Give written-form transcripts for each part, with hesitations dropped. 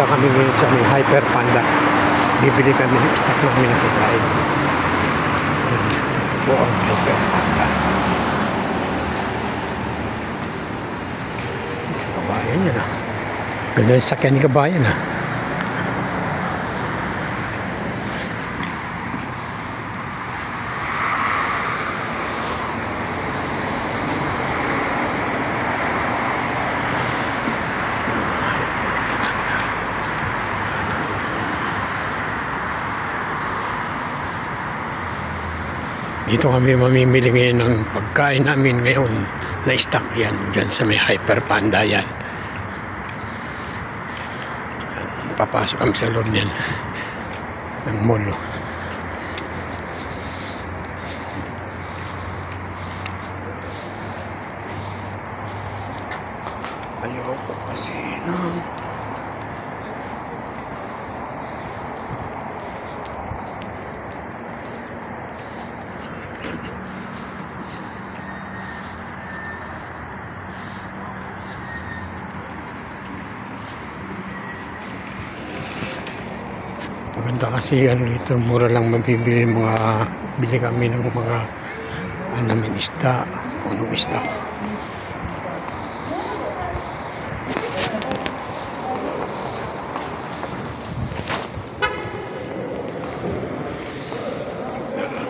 Punta kami ngayon sa may Hyper Panda. Bibili kami ng stock namin ng pagkain. Yan, ito po ang Hyper Panda. Kabayan yan ah. Ganda yung sakyan ni kabayan ah. Dito kami mamimili ngayon ng pagkain namin ngayon na stock yan. Dyan sa may Hyper Panda yan. Papasok kami sa loob yan ng mall. Ayoko kasi ng maganda kasi ano dito, mura lang mabibili mga bili kami ng mga namin isda, punong isda.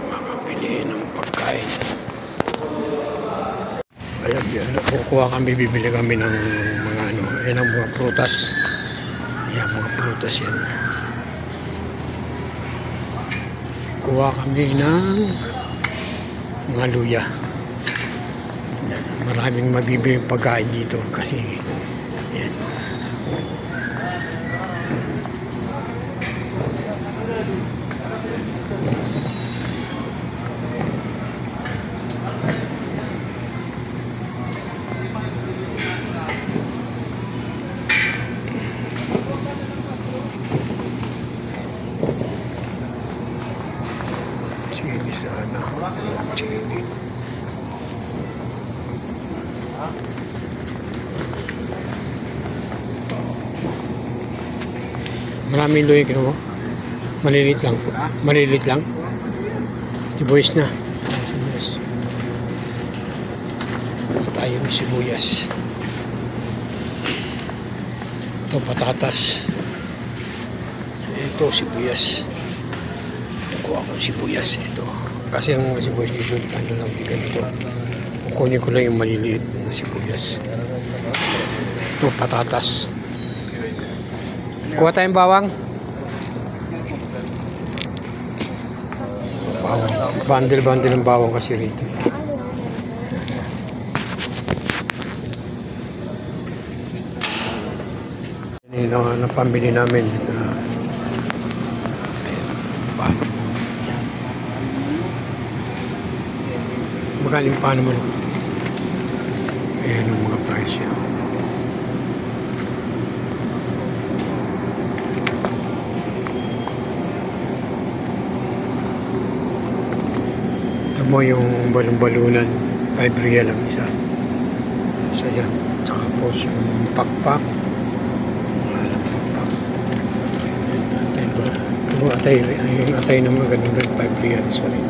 Makabili ng pagkain. Ayan, kukuha kami, bibili kami ng mga ano, ayan ang mga prutas. Ayan, mga prutas yan. Kuha kami ng mga luya. Maraming mabibili pagkain dito kasi yan. Chili sana. Chili. Maraming luya kinuha. Malilit lang. Malilit lang. Sibuyas na. Sibuyas. Tayo ng sibuyas. Ito patatas. Ito sibuyas. Kuha ko sibuyas ito. Kasi ang mga sibuyas dito, ano lang, di ganito. Kukunin ko lang yung maliliit na sibuyas. Ito, patatas. Kuha tayong bawang. Bawang. Bundle-bundle ng bawang kasi rito. Yan ang pambili namin. Ito na. Magaling pa naman. Ayan ang mga price yan. Ito mo yung balon-balunan. 5 real ang isa. So yan. Tapos yung pakpak. Mahal ang pakpak. Yung atay naman ganun rin. 5 real. Sorry.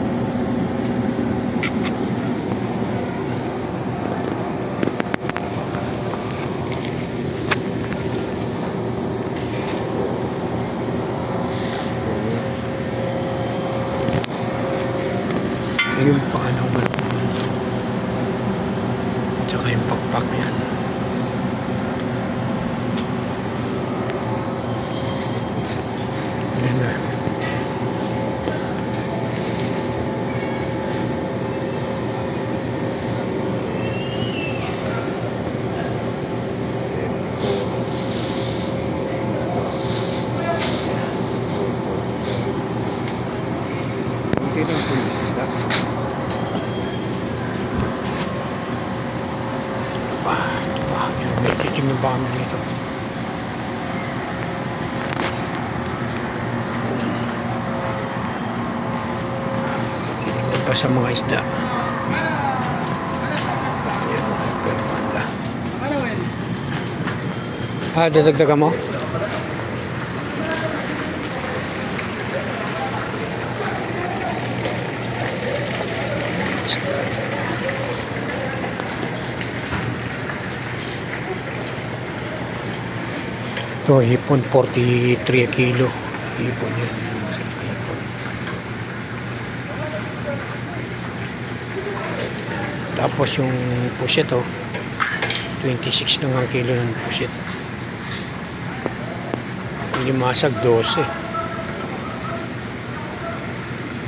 Yung paano man tsaka yung pakpak yan. Yan na. Okay lang po yung sila. May titim na ba kami dito? Titim pa sa mga isda. Ayan, dadagdagan mo? Ito, hipon, 43 a kilo. Hipon yan. Hipon. Tapos yung pusit, 26 lang ang kilo ng pusit. Alimasag, 12.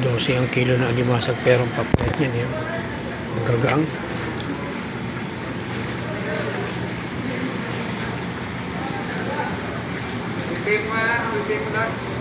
12 ang kilo ng alimasag, pero ang papayat niyan yun. Magagaang. Ultimo na.